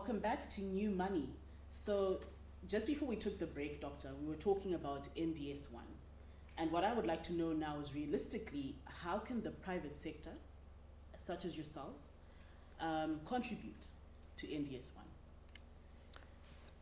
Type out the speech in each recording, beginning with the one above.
welcome back to New Money. So just before we took the break, Doctor, we were talking about NDS1. And what I would like to know now is realistically, how can the private sector, such as yourselves, contribute to NDS1?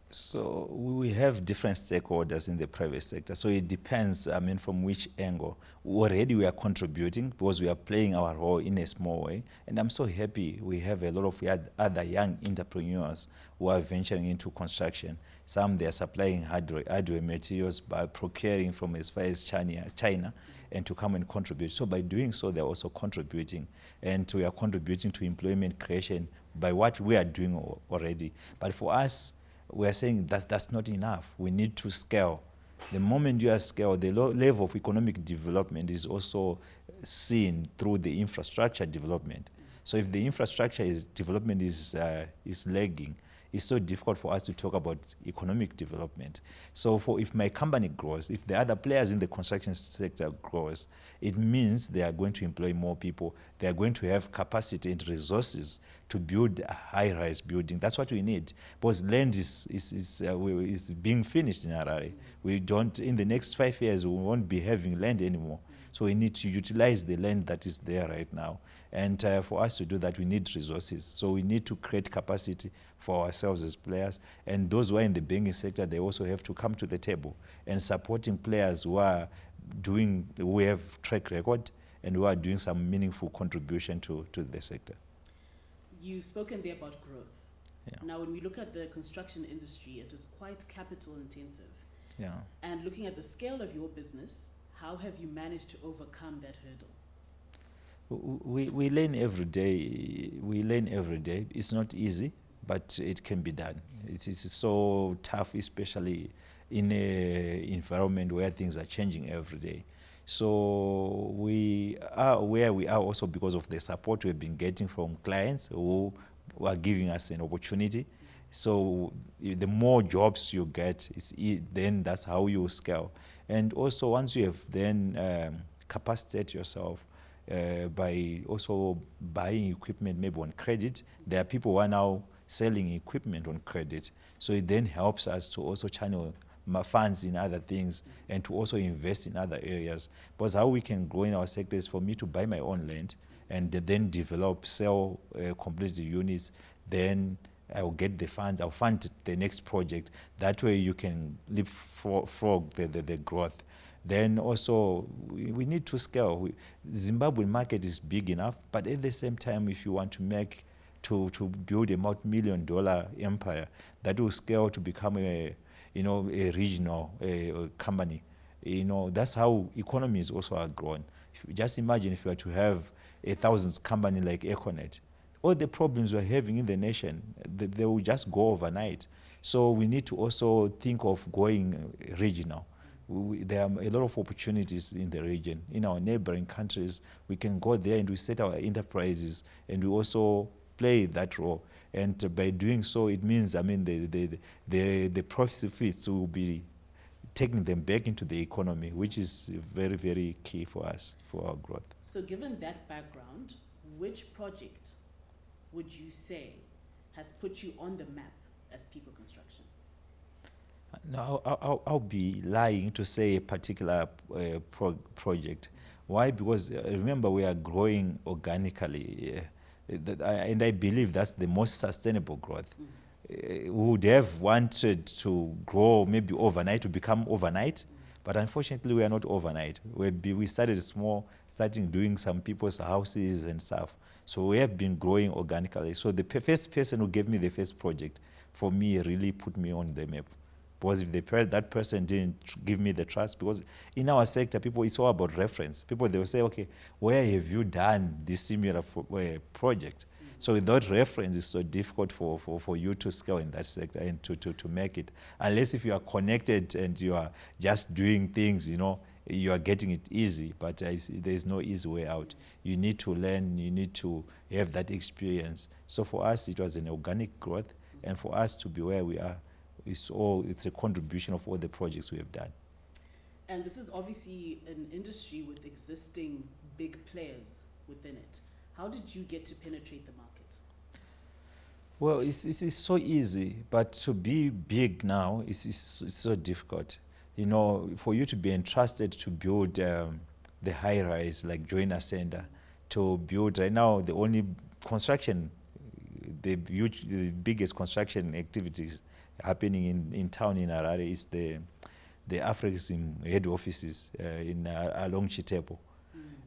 So we have different stakeholders in the private sector. So it depends, from which angle. Already we are contributing because we are playing our role in a small way. And I'm so happy we have a lot of other young entrepreneurs who are venturing into construction. Some, they are supplying hardware materials by procuring from as far as China and to come and contribute. So by doing so, they're also contributing. And we are contributing to employment creation by what we are doing already. But for us, we are saying that's not enough. We need to scale. The moment you are scale, the level of economic development is also seen through the infrastructure development. So if the infrastructure development is lagging, it's so difficult for us to talk about economic development. So if my company grows, if the other players in the construction sector grows, it means they are going to employ more people. They are going to have capacity and resources to build a high-rise building. That's what we need. Because land is being finished in Harare. We don't, in the next 5 years, we won't be having land anymore. So we need to utilize the land that is there right now. And for us to do that, we need resources. So we need to create capacity for ourselves as players. And those who are in the banking sector, they also have to come to the table and supporting players who have track record and who are doing some meaningful contribution to the sector. You've spoken there about growth. Yeah. Now, when we look at the construction industry, it is quite capital intensive. Yeah. And looking at the scale of your business, how have you managed to overcome that hurdle? We learn every day. We learn every day. It's not easy, but it can be done. It's so tough, especially in an environment where things are changing every day. So we are where we are also because of the support we've been getting from clients who are giving us an opportunity. So the more jobs you get, then that's how you scale. And also once you have then capacitated yourself by also buying equipment maybe on credit, there are people who are now selling equipment on credit. So it then helps us to also channel funds in other things and to also invest in other areas. Because how we can grow in our sector is for me to buy my own land and then develop, sell completed units, then I'll get the funds, I'll fund the next project. That way you can leapfrog the growth. Then also, we need to scale. Zimbabwean market is big enough, but at the same time, if you want to build a multi-million-dollar empire, that will scale to become a regional company. That's how economies also are grown. Just imagine if you were to have a thousands company like Econet, all the problems we're having in the nation, they will just go overnight. So we need to also think of going regional. There are a lot of opportunities in the region. In our neighboring countries, we can go there and we set our enterprises and we also play that role. And by doing so, it means, the profits will be taking them back into the economy, which is very, very key for us, for our growth. So given that background, which project would you say has put you on the map as Pico Construction? No, I'll be lying to say a particular project. Why? Because remember, we are growing organically, and I believe that's the most sustainable growth. We would have wanted to grow maybe overnight, to become overnight, but unfortunately we are not overnight. We started small, starting doing some people's houses and stuff. So we have been growing organically. So the first person who gave me the first project, for me, really put me on the map. Because if that person didn't give me the trust, because in our sector, it's all about reference. People, they will say, okay, where have you done this similar project? So without reference, it's so difficult for you to scale in that sector and to make it. Unless if you are connected and you are just doing things, you are getting it easy, but there's no easy way out. You need to learn, you need to have that experience. So for us, it was an organic growth, and for us to be where we are, it's a contribution of all the projects we have done. And this is obviously an industry with existing big players within it. How did you get to penetrate the market? Well, it's so easy, but to be big now is so difficult. You know, for you to be entrusted to build the high rise like Joiner Center, to build right now the only construction, the biggest construction activities happening in town in Harare is the Afrixim head offices along Chitepo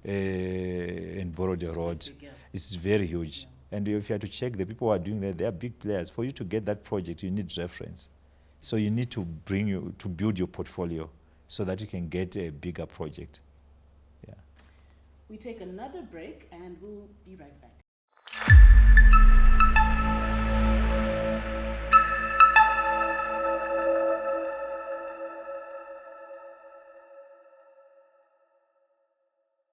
and Borode It's Road. quite big, yeah. It's very huge. Yeah. And if you have to check the people who are doing that, they are big players. For you to get that project, you need reference. So you need to build your portfolio so that you can get a bigger project. Yeah. We take another break and we'll be right back.